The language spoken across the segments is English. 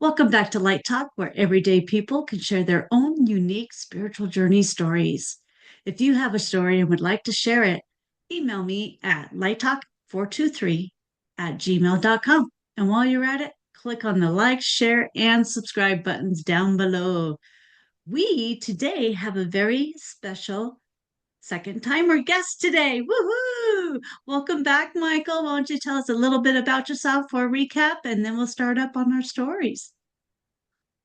Welcome back to Light Talk, where everyday people can share their own unique spiritual journey stories. If you have a story and would like to share it, email me at lighttalk423 at gmail.com. And while you're at it, click on the like, share, and subscribe buttons down below. We today have a very special second timer guest today. Woohoo! Welcome back, Michael. Why don't you tell us a little bit about yourself for a recap and then we'll start up on our stories.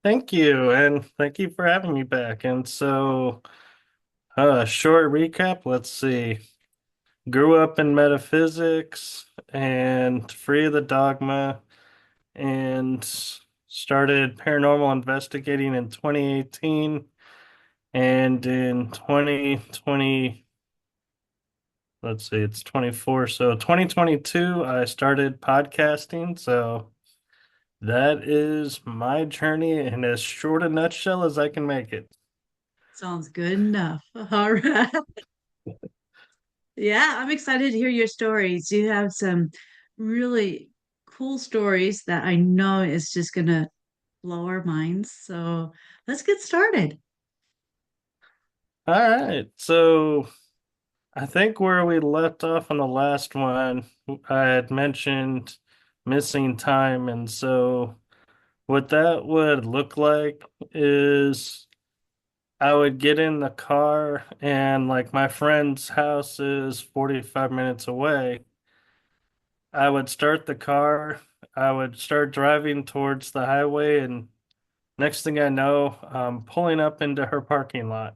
Thank you, and thank you for having me back. Short recap, let's see. Grew up in metaphysics and free of the dogma, and started paranormal investigating in 2018. And in 2020, let's see, it's 24. So 2022, I started podcasting. So that is my journey in as short a nutshell as I can make it. Sounds good enough. All right. Yeah, I'm excited to hear your stories. You have some really cool stories that I know is just going to blow our minds. So let's get started. All right. So I think where we left off on the last one, I had mentioned missing time. And so what that would look like is I would get in the car and like my friend's house is 45 minutes away. I would start the car, I would start driving towards the highway, and next thing I know, I'm pulling up into her parking lot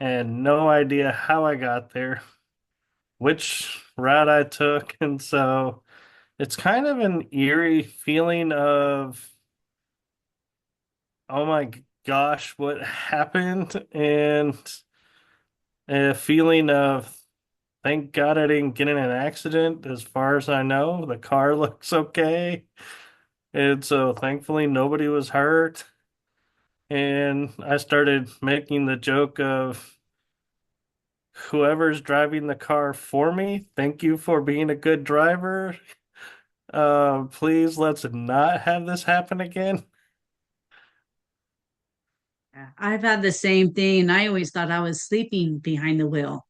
and no idea how I got there, which route I took. And so it's kind of an eerie feeling of, oh my gosh, what happened? And a feeling of, thank God I didn't get in an accident. As far as I know, the car looks okay. And so thankfully nobody was hurt. And I started making the joke of, whoever's driving the car for me, thank you for being a good driver. Please let's not have this happen again. Yeah, I've had the same thing. I always thought I was sleeping behind the wheel.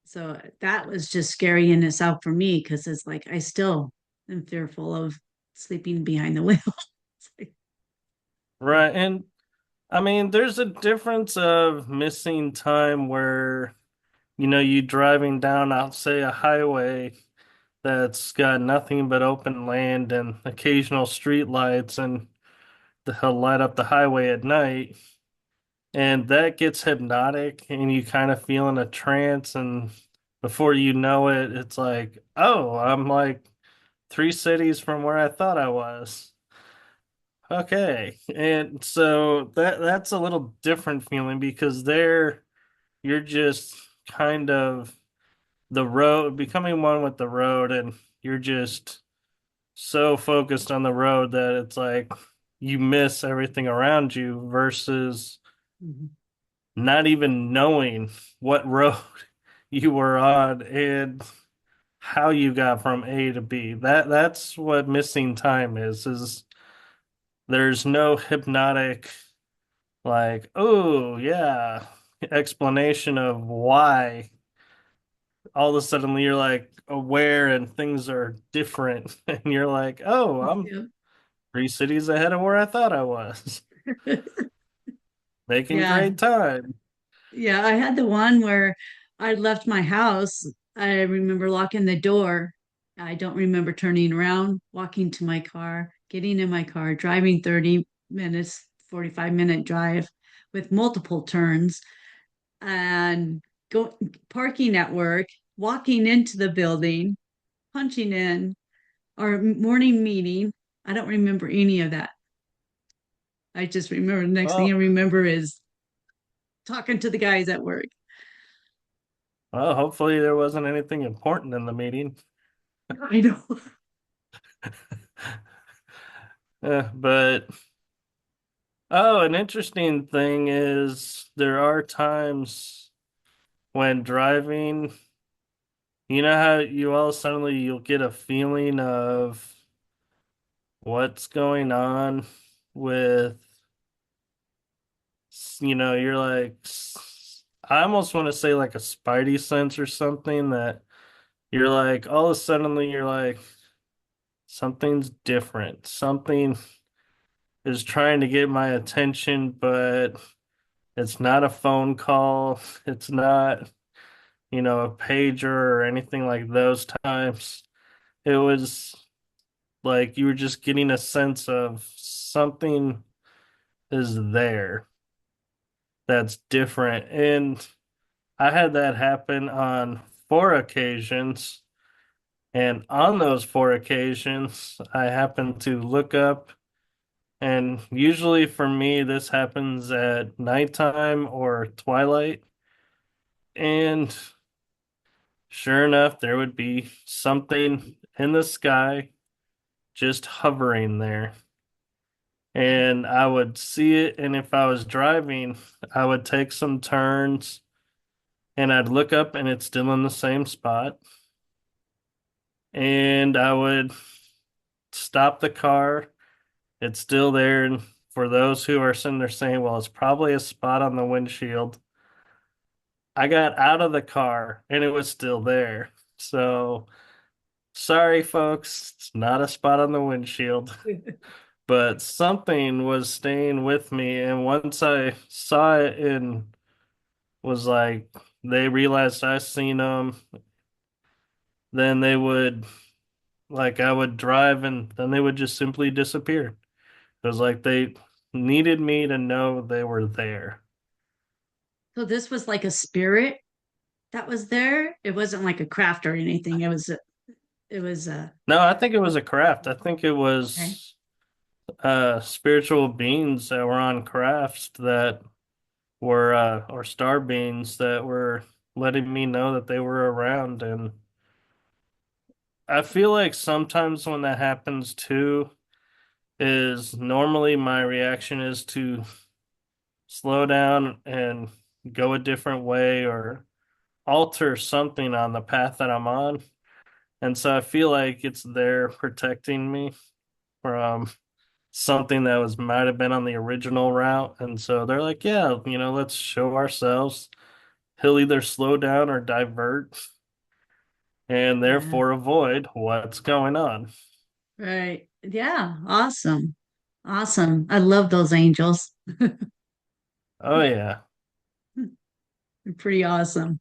So that was just scary in itself for me because it's like I still am fearful of sleeping behind the wheel. It's like, Right. And I mean, there's a difference of missing time where, you driving down, I'll say a highway that's got nothing but open land and occasional street lights and they'll light up the highway at night. And that gets hypnotic and you kind of feel in a trance. And before you know it, it's like, oh, I'm like 3 cities from where I thought I was. Okay. And so that's a little different feeling because there you're just kind of the road, becoming one with the road, and you're just so focused on the road that it's like you miss everything around you versus mhm. not even knowing what road you were on and how you got from A to B. That's what missing time is there's no hypnotic like, oh yeah, explanation of why all of a sudden you're like aware and things are different and you're like, oh, I'm Yeah. 3 cities ahead of where I thought I was. Making Yeah. great time. Yeah. I had the one where I left my house. I remember locking the door. I don't remember turning around, walking to my car, getting in my car, driving 30 minutes, 45-minute drive with multiple turns and go parking at work, walking into the building, punching in, our morning meeting. I don't remember any of that. I just remember the next thing I Well, remember is talking to the guys at work. well, hopefully there wasn't anything important in the meeting. I know. But oh, an interesting thing is there are times when driving, you know how you all suddenly you'll get a feeling of what's going on with, you're like, I almost want to say like a spidey sense or something that you're like, all of a sudden you're like, something's different. Something is trying to get my attention, but it's not a phone call. It's not, a pager or anything like those times. It was like you were just getting a sense of something is there that's different. And I had that happen on 4 occasions. And on those 4 occasions, I happened to look up. And usually for me, this happens at nighttime or twilight. And sure enough, there would be something in the sky just hovering there. And I would see it. And if I was driving, I would take some turns and I'd look up and it's still in the same spot. And I would stop the car. It's still there. And for those who are sitting there saying, well, it's probably a spot on the windshield, I got out of the car and it was still there. So sorry, folks, it's not a spot on the windshield, but something was staying with me. And once I saw it and was like, they realized I seen them, then they would, like, I would drive and then they would just simply disappear. It was like they needed me to know they were there. So this was like a spirit that was there. It wasn't like a craft or anything. It was No, I think it was a craft. I think it okay. was spiritual beings that were on crafts that were or star beings that were letting me know that they were around. And I feel like sometimes when that happens too, is normally my reaction is to slow down and go a different way or alter something on the path that I'm on. And so I feel like it's there protecting me from something that was might have been on the original route. And so they're like, yeah, let's show ourselves. He'll either slow down or divert and Yeah. therefore avoid what's going on. Right. Yeah. Awesome. Awesome. I love those angels. Oh yeah, They're pretty awesome.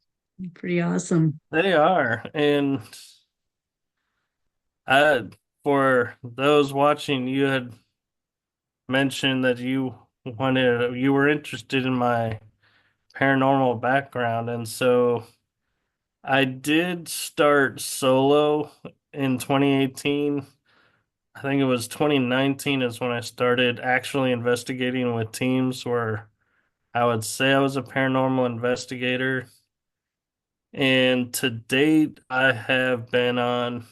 Pretty awesome. they are. And I, for those watching, you had mentioned that you were interested in my paranormal background. And so I did start solo in 2018. I think it was 2019 is when I started actually investigating with teams where I would say I was a paranormal investigator. And to date, I have been on,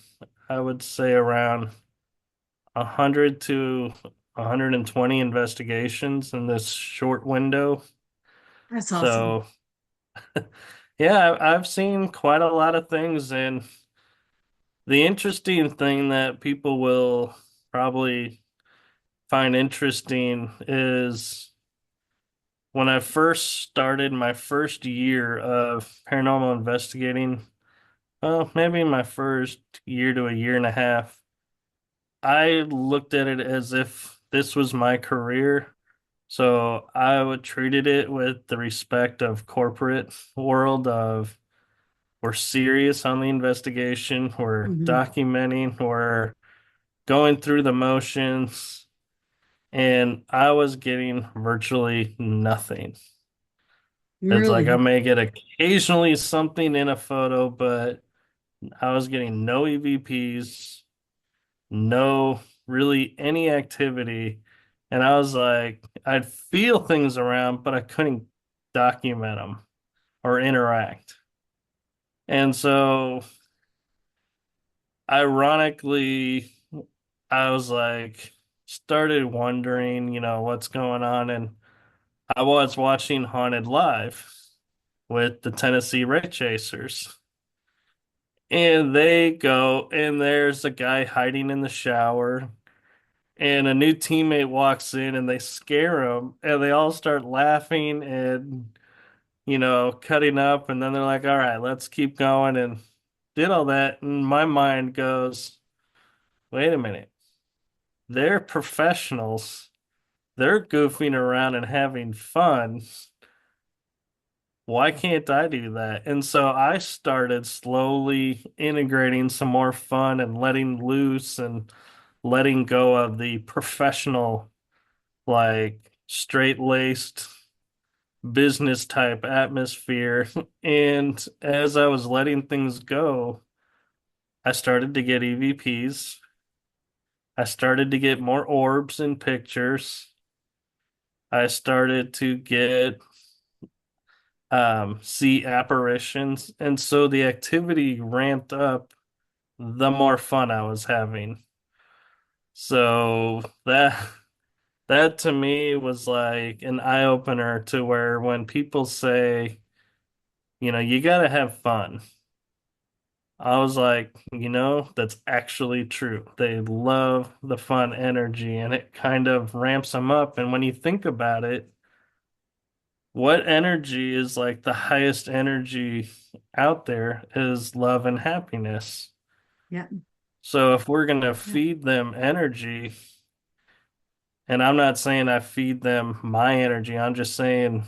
I would say around 100 to 120 investigations in this short window. That's awesome. So, yeah, I've seen quite a lot of things. And the interesting thing that people will probably find interesting is when I first started my first year of paranormal investigating, well, maybe my first year to a year and a half, I looked at it as if this was my career. So I would treated it with the respect of corporate world of we're serious on the investigation, we're Hmm. documenting, we're going through the motions, and I was getting virtually nothing. It's like I Really? may get occasionally something in a photo, but I was getting no EVPs, no really any activity. And I was like, I'd feel things around, but I couldn't document them or interact. And so, ironically, I was like, started wondering, what's going on. And I was watching Haunted Live with the Tennessee Ray Chasers. And they go, and there's a guy hiding in the shower. and a new teammate walks in and they scare them and they all start laughing and cutting up, and then they're like, all right, let's keep going, and did all that. And my mind goes, wait a minute, they're professionals. They're goofing around and having fun. Why can't I do that? And so I started slowly integrating some more fun and letting loose and letting go of the professional, like straight-laced business type atmosphere. And as I was letting things go, I started to get EVPs. I started to get more orbs and pictures. I started to get see apparitions. And so the activity ramped up the more fun I was having. So that to me was like an eye opener to where when people say, you gotta have fun. I was like, that's actually true. They love the fun energy and it kind of ramps them up. And when you think about it, what energy is like the highest energy out there is love and happiness. Yeah. So if we're going to Yeah. feed them energy, and I'm not saying I feed them my energy, I'm just saying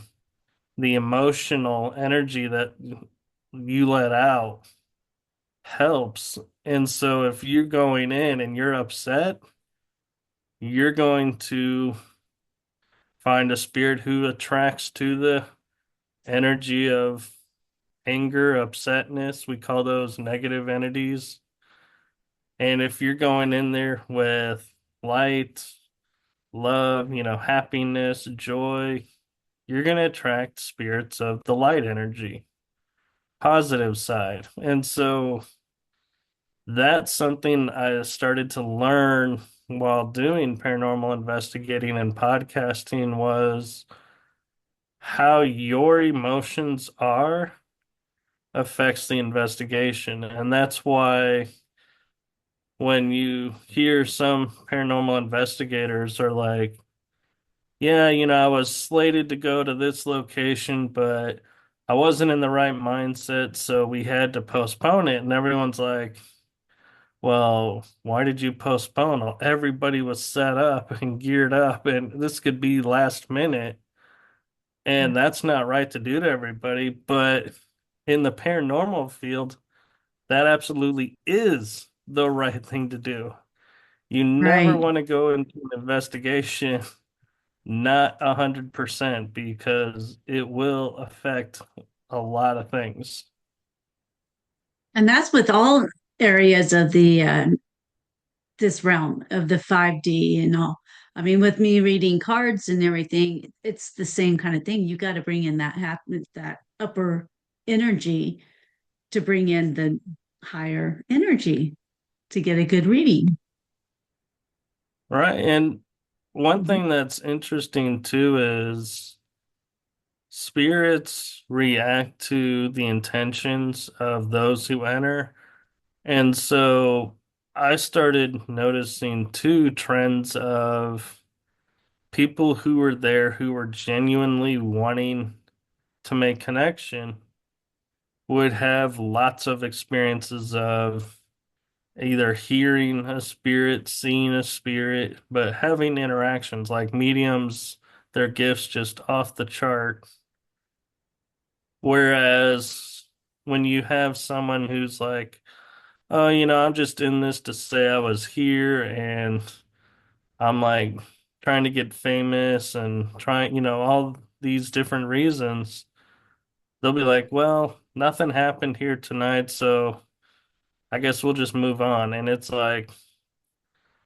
the emotional energy that you let out helps. And so if you're going in and you're upset, you're going to find a spirit who attracts to the energy of anger, upsetness. We call those negative entities. And if you're going in there with light, love, happiness, joy, you're going to attract spirits of the light energy, positive side. And so that's something I started to learn while doing paranormal investigating and podcasting was how your emotions are affects the investigation. And that's why when you hear some paranormal investigators are like, yeah, I was slated to go to this location, but I wasn't in the right mindset, so we had to postpone it. And everyone's like, well, why did you postpone? Everybody was set up and geared up, and this could be last minute. Yeah. And that's not right to do to everybody. But in the paranormal field, that absolutely is the right thing to do. You never Right. want to go into an investigation not 100% because it will affect a lot of things. And that's with all areas of the this realm of the 5D and all. I mean, with me reading cards and everything, it's the same kind of thing. You got to bring in that upper energy to bring in the higher energy to get a good reading. Right. And one Mhm. thing that's interesting too is spirits react to the intentions of those who enter. And so I started noticing two trends of people who were there who were genuinely wanting to make connection would have lots of experiences of either hearing a spirit, seeing a spirit, but having interactions like mediums, their gifts just off the chart. Whereas when you have someone who's like, oh, I'm just in this to say I was here and I'm like trying to get famous and trying, all these different reasons, they'll be like, well, nothing happened here tonight, so I guess we'll just move on. And it's like,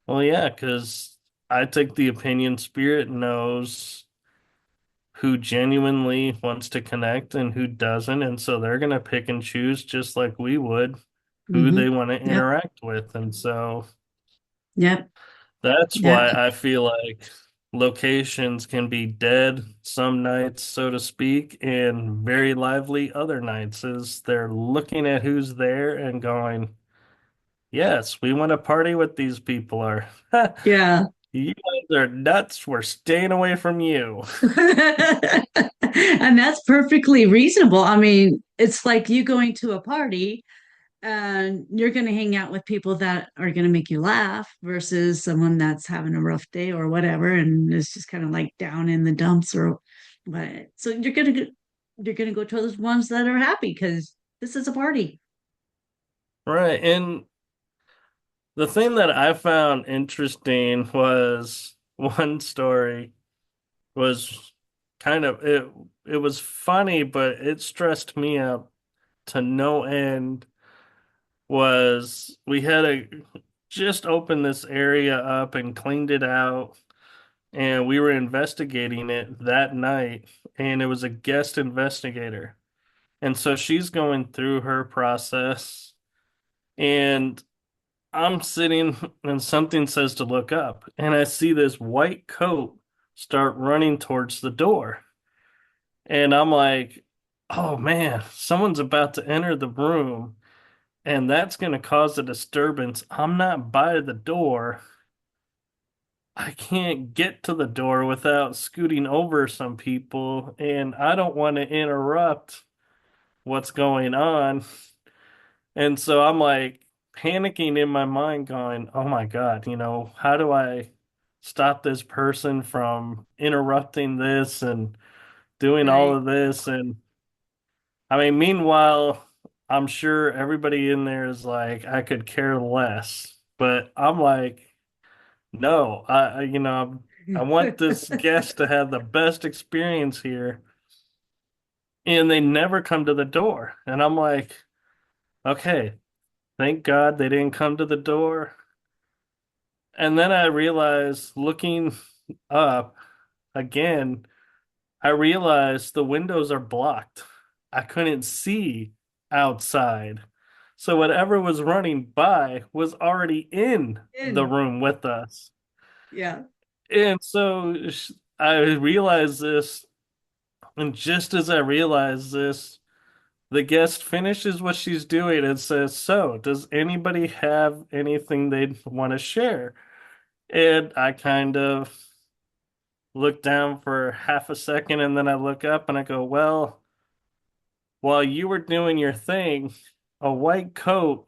well, yeah, because I take the opinion spirit knows who genuinely wants to connect and who doesn't. And so they're going to pick and choose just like we would who Mhm. they want to Yep. interact with. And so Yep. that's Yep. why I feel like locations can be dead some nights, so to speak, and very lively other nights as they're looking at who's there and going, yes, we want to party with these people or Yeah. You guys are nuts. We're staying away from you. And that's perfectly reasonable. I mean, it's like you going to a party and you're going to hang out with people that are going to make you laugh versus someone that's having a rough day or whatever and is just kind of like down in the dumps or what. So you're going to go to those ones that are happy because this is a party. Right. And the thing that I found interesting was one story was kind of it was funny, but it stressed me up to no end. Was we had a just opened this area up and cleaned it out, and we were investigating it that night, and it was a guest investigator. And so she's going through her process, and I'm sitting and something says to look up, and I see this white coat start running towards the door. And I'm like, oh man, someone's about to enter the room, and that's going to cause a disturbance. I'm not by the door. I can't get to the door without scooting over some people, and I don't want to interrupt what's going on. And so I'm like panicking in my mind, going, oh my God, how do I stop this person from interrupting this and doing all Right. of this? And I mean, meanwhile, I'm sure everybody in there is like, I could care less. But I'm like, no, I want this guest to have the best experience here. And they never come to the door. And I'm like, okay, thank God they didn't come to the door. And then I realized looking up again, I realized the windows are blocked. I couldn't see outside. So whatever was running by was already in the In. room with us. Yeah. And so I realized this, and just as I realized this, the guest finishes what she's doing and says, so, does anybody have anything they'd want to share? And I kind of look down for half a second and then I look up and I go, well, while you were doing your thing, a white coat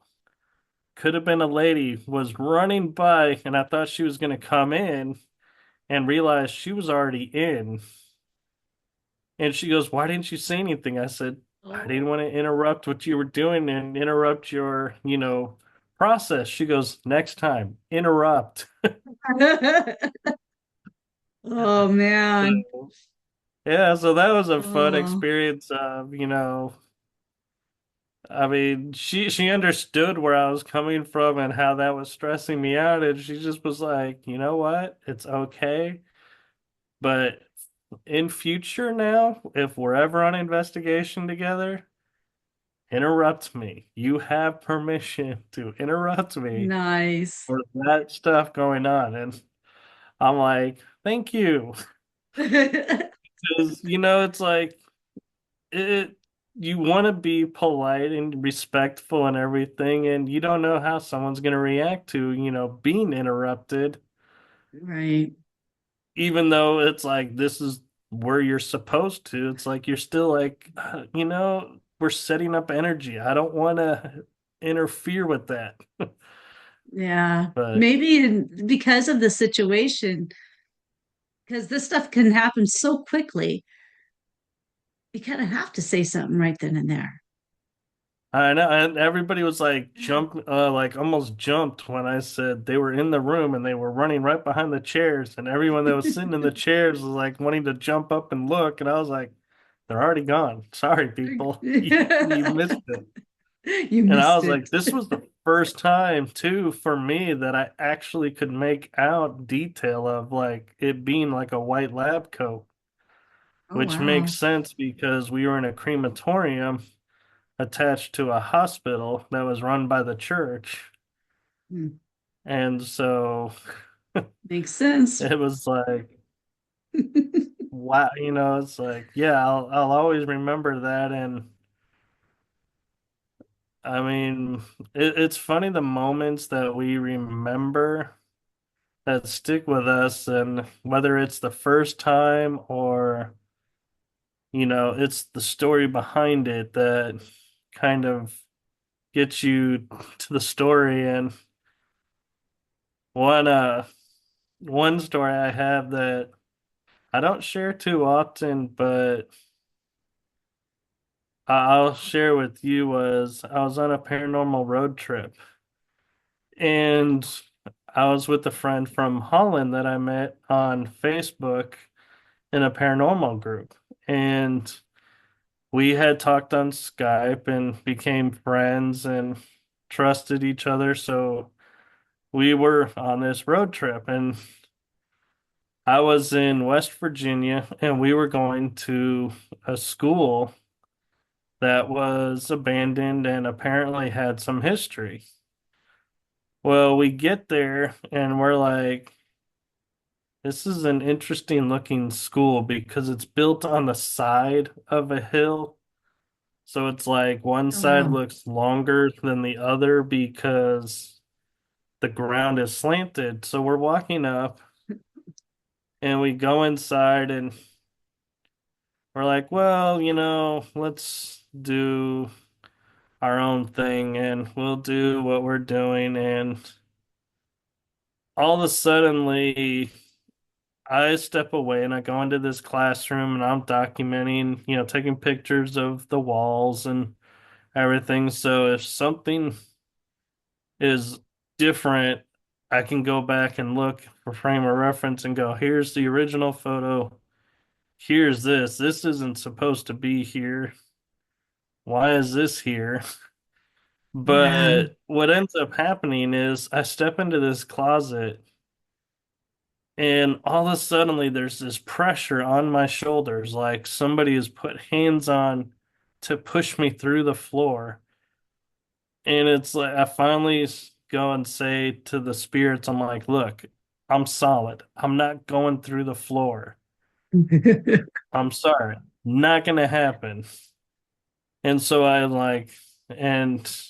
could have been a lady was running by and I thought she was going to come in and realized she was already in. And she goes, why didn't you say anything? I said, I didn't Oh. want to interrupt what you were doing and interrupt your, process. She goes, next time, interrupt. Oh man. So, yeah, so that was a fun Oh, experience of, I mean, she understood where I was coming from and how that was stressing me out, and she just was like, you know what? It's okay. But in future now, if we're ever on investigation together, interrupt me. You have permission to interrupt me nice. for that stuff going on. And I'm like, thank you. Because, it's like it you want to be polite and respectful and everything, and you don't know how someone's going to react to, being interrupted, Right. even though it's like this is where you're supposed to. It's like you're still like, we're setting up energy. I don't want to interfere with that. Yeah. But Maybe because of the situation, because this stuff can happen so quickly, you kind of have to say something right then and there. I know, and everybody was like like almost jumped when I said they were in the room and they were running right behind the chairs, and everyone that was sitting in the chairs was like wanting to jump up and look, and I was like, they're already gone. Sorry, people, you missed it. You And I missed was it. like, this was the first time too for me that I actually could make out detail of like it being like a white lab coat, Oh, which makes wow. sense because we were in a crematorium attached to a hospital that was run by the church. Hmm. And so Makes sense. it was like, wow, it's like, yeah, I'll always remember that. And I mean, it's funny the moments that we remember that stick with us, and whether it's the first time or it's the story behind it that kind of gets you to the story. And one one story I have that I don't share too often, but I'll share with you was I was on a paranormal road trip, and I was with a friend from Holland that I met on Facebook in a paranormal group. And we had talked on Skype and became friends and trusted each other. So we were on this road trip, and I was in West Virginia, and we were going to a school that was abandoned and apparently had some history. Well, we get there and we're like, this is an interesting looking school because it's built on the side of a hill. So it's like one Oh, side wow. looks longer than the other because the ground is slanted. So we're walking up and we go inside and we're like, well, let's do our own thing and we'll do what we're doing. And all of a suddenly, I step away and I go into this classroom and I'm documenting, taking pictures of the walls and everything. So if something is different, I can go back and look for frame of reference and go, here's the original photo. Here's this. This isn't supposed to be here. Why is this here? Yeah. But what ends up happening is I step into this closet and all of a sudden there's this pressure on my shoulders, like somebody has put hands on to push me through the floor. And it's like I finally go and say to the spirits, I'm like, look, I'm solid. I'm not going through the floor. I'm sorry. Not gonna happen. And so and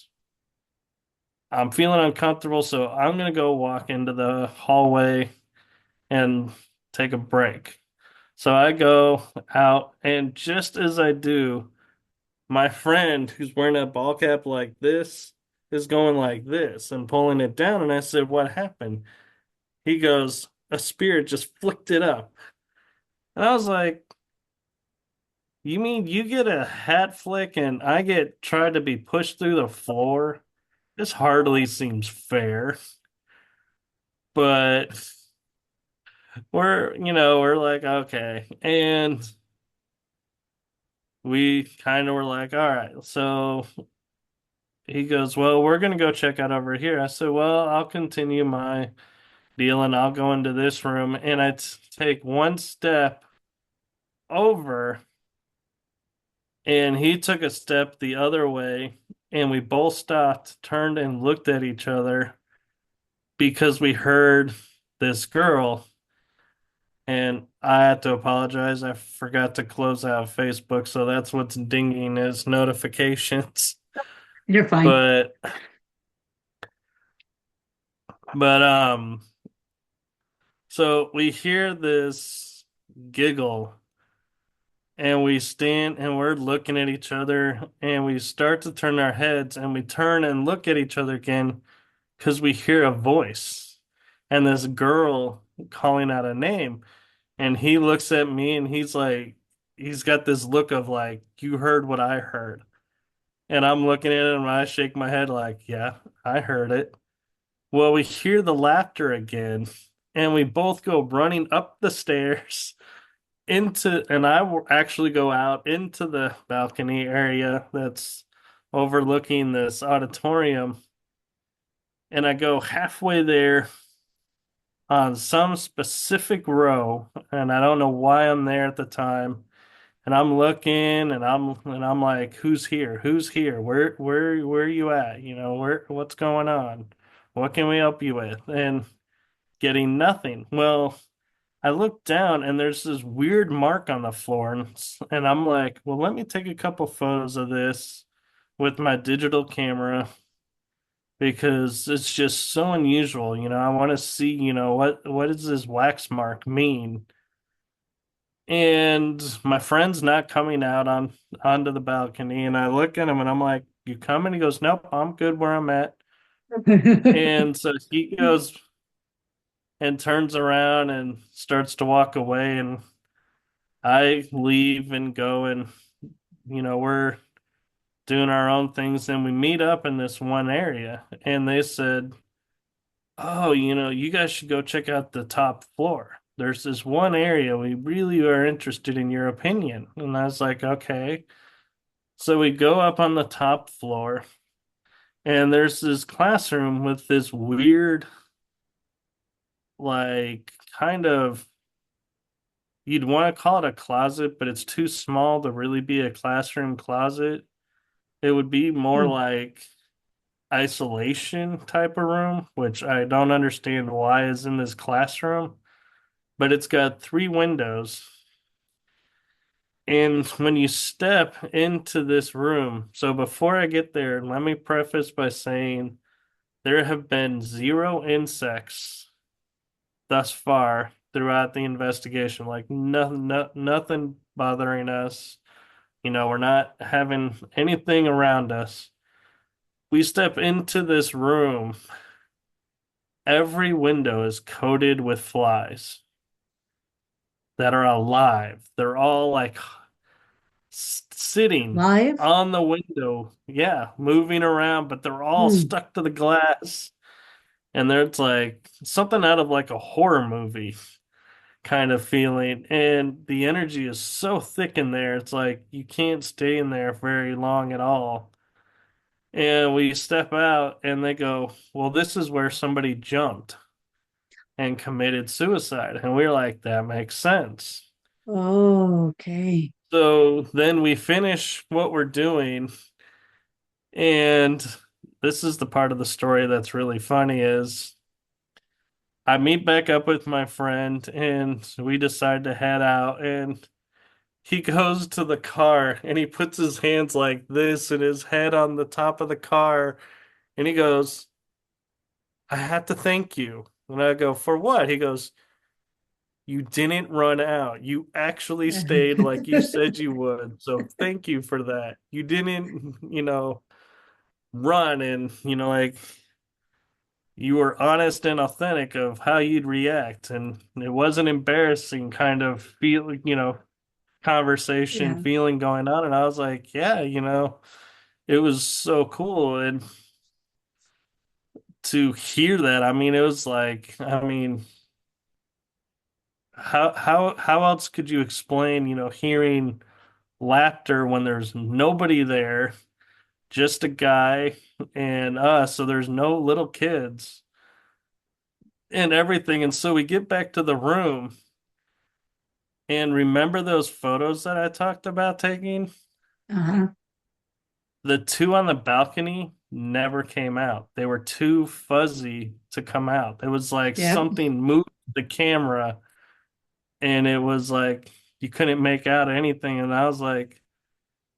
I'm feeling uncomfortable, so I'm gonna go walk into the hallway and take a break. So I go out, and just as I do, my friend who's wearing a ball cap like this is going like this and pulling it down. And I said, what happened? He goes, a spirit just flicked it up. And I was like, you mean you get a hat flick and I get tried to be pushed through the floor? This hardly seems fair. But we're like, okay. And we kind of were like, all right. So he goes, well, we're going to go check out over here. I said, well, I'll continue my deal and I'll go into this room. And take one step over, and he took a step the other way. And we both stopped, turned, and looked at each other because we heard this girl. And I had to apologize. I forgot to close out Facebook. So that's what's dinging is notifications. You're fine. But, but, so we hear this giggle and we stand and we're looking at each other and we start to turn our heads and we turn and look at each other again because we hear a voice and this girl calling out a name. And he looks at me and he's got this look of like, you heard what I heard. And I'm looking at him and I shake my head like, yeah, I heard it. Well, we hear the laughter again and we both go running up the stairs and I will actually go out into the balcony area that's overlooking this auditorium. And I go halfway there on some specific row, and I don't know why I'm there at the time. And I'm looking, and I'm like, "Who's here? Who's here? Where are you at? What's going on? What can we help you with?" And getting nothing. Well, I look down, and there's this weird mark on the floor, and I'm like, "Well, let me take a couple photos of this with my digital camera." because it's just so unusual. I want to see, what does this wax mark mean? And my friend's not coming out onto the balcony, and I look at him and I'm like, "You coming?" He goes, "Nope, I'm good where I'm at." And so he goes and turns around and starts to walk away, and I leave and go, and we're doing our own things, and we meet up in this one area, and they said, "Oh, you guys should go check out the top floor. There's this one area we really are interested in your opinion." And I was like, "Okay." So we go up on the top floor, and there's this classroom with this weird, like, kind of, you'd want to call it a closet, but it's too small to really be a classroom closet. It would be more Hmm. like isolation type of room, which I don't understand why is in this classroom, but it's got three windows. And when you step into this room, so before I get there, let me preface by saying there have been zero insects thus far throughout the investigation. Like nothing, nothing bothering us. We're not having anything around us. We step into this room, every window is coated with flies that are alive. They're all like sitting Live? on the window, yeah, moving around, but they're all Hmm. stuck to the glass. And there's like something out of like a horror movie kind of feeling. And the energy is so thick in there. It's like you can't stay in there very long at all. And we step out and they go, "Well, this is where somebody jumped and committed suicide." And we're like, "That makes sense." Oh, okay. So then we finish what we're doing, and this is the part of the story that's really funny is I meet back up with my friend and we decide to head out, and he goes to the car and he puts his hands like this and his head on the top of the car, and he goes, "I have to thank you." And I go, "For what?" He goes, "You didn't run out. You actually stayed like you said you would. So thank you for that. You didn't, run, and, like, you were honest and authentic of how you'd react. And it wasn't embarrassing kind of conversation, Yeah. feeling going on." And I was like, "Yeah, it was so cool." And to hear that, I mean, it was like, I mean, how else could you explain, hearing laughter when there's nobody there, just a guy and us, so there's no little kids and everything. And so we get back to the room, and remember those photos that I talked about taking? Uh-huh. The two on the balcony never came out. They were too fuzzy to come out. It was like Yep. something moved the camera, and it was like you couldn't make out anything. And I was like,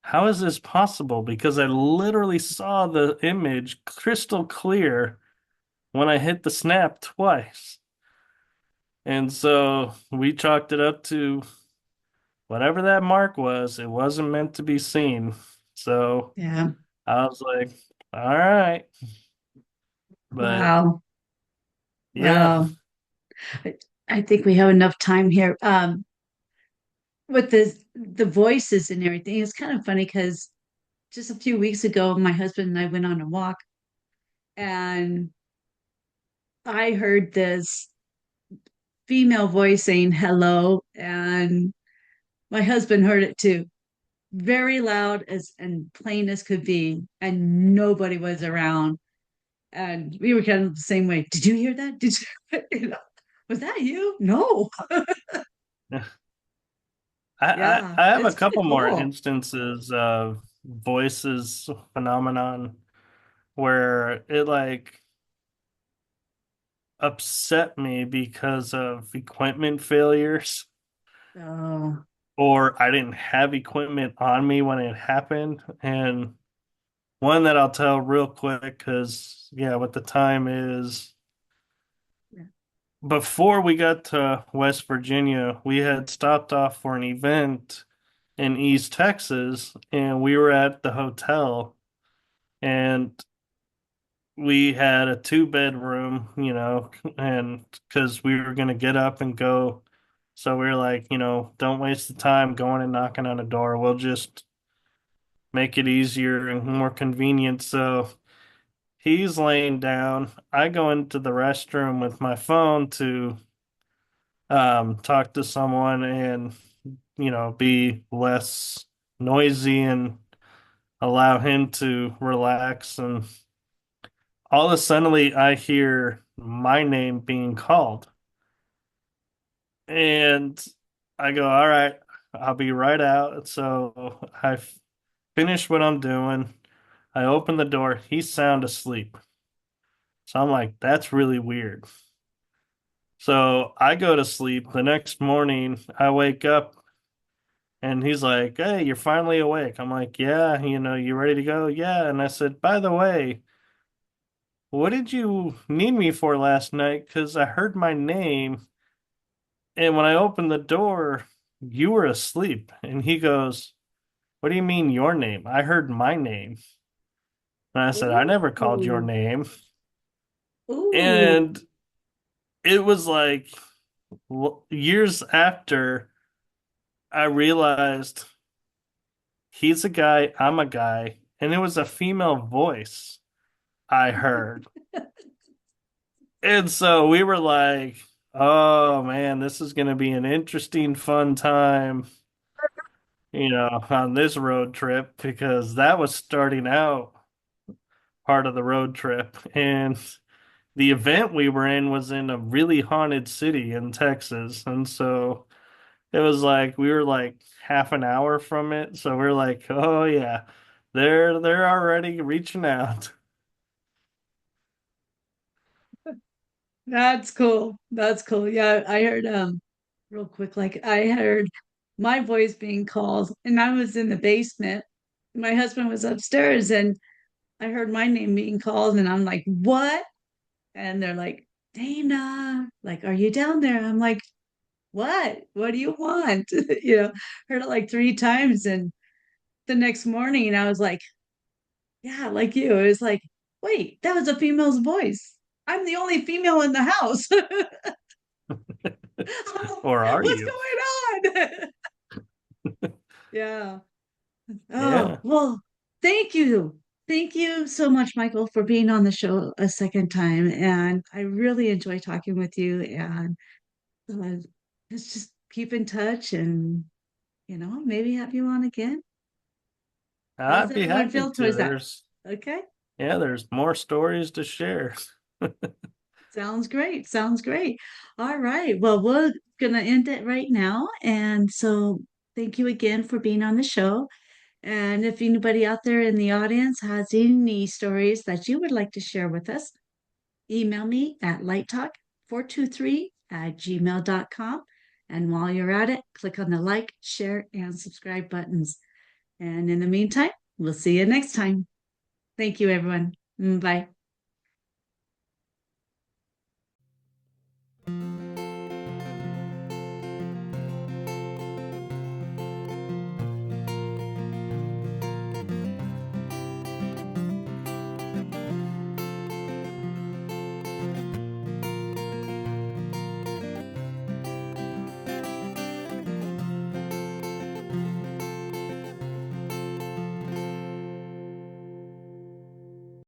"How is this possible?" Because I literally saw the image crystal clear when I hit the snap twice. And so we chalked it up to whatever that mark was, it wasn't meant to be seen. So Yeah. I was like, "All right." But Wow. yeah, Wow. I I think we have enough time here. With the voices and everything, it's kind of funny because just a few weeks ago, my husband and I went on a walk, and I heard this female voice saying hello, and my husband heard it too, very loud as and plain as could be, and nobody was around. And we were kind of the same way. Did you hear that? Did you, was that you? No. Yeah, I have a it's kind couple of more cool. instances of voices phenomenon where it like upset me because of equipment failures, Oh, or I didn't have equipment on me when it happened. And one that I'll tell real quick because, yeah, what the time is. Yeah. Before we got to West Virginia, we had stopped off for an event in East Texas, and we were at the hotel, and we had a two-bedroom, and because we were going to get up and go. So we were like, don't waste the time going and knocking on a door. We'll just make it easier and more convenient. So he's laying down. I go into the restroom with my phone to talk to someone and, be less noisy and allow him to relax. And all of a sudden, I hear my name being called. And I go, all right, I'll be right out. So I finish what I'm doing. I open the door. He's sound asleep. So I'm like, that's really weird. So I go to sleep. The next morning, I wake up and he's like, hey, you're finally awake. I'm like, yeah, you ready to go? Yeah. And I said, by the way, what did you need me for last night? Because I heard my name. And when I opened the door, you were asleep. And he goes, what do you mean your name? I heard my name. And I said, I never called your Ooh. name. Ooh. And it was like years after I realized he's a guy, I'm a guy, and it was a female voice I heard. And so we were like, oh man, this is going to be an interesting, fun time, on this road trip because that was starting out part of the road trip. And the event we were in was in a really haunted city in Texas. And so it was like we were like half an hour from it. So we're like, oh yeah, they're already reaching out. That's cool. That's cool. Yeah, I heard real quick, like I heard my voice being called and I was in the basement. My husband was upstairs and I heard my name being called and I'm like, "What?" And they're like, "Dana, like are you down there?" I'm like, "What? What do you want?" Heard it like three times and the next morning I was like, yeah, like you. It was like, "Wait, that was a female's voice. I'm the only female in the house." Or are What's you? going on? Yeah. Oh, Yeah. well, thank you. Thank you so much, Michael, for being on the show a second time. And I really enjoy talking with you. And uh, let's just keep in touch and, maybe have you on again. How's I'd be everyone happy feel to. towards that? There's Okay. Yeah, there's more stories to share. Sounds great. Sounds great. All right. Well, we're going to end it right now. And so thank you again for being on the show. And if anybody out there in the audience has any stories that you would like to share with us, email me at lighttalk423@gmail.com. And while you're at it, click on the like, share, and subscribe buttons. And in the meantime, we'll see you next time. Thank you, everyone. Bye.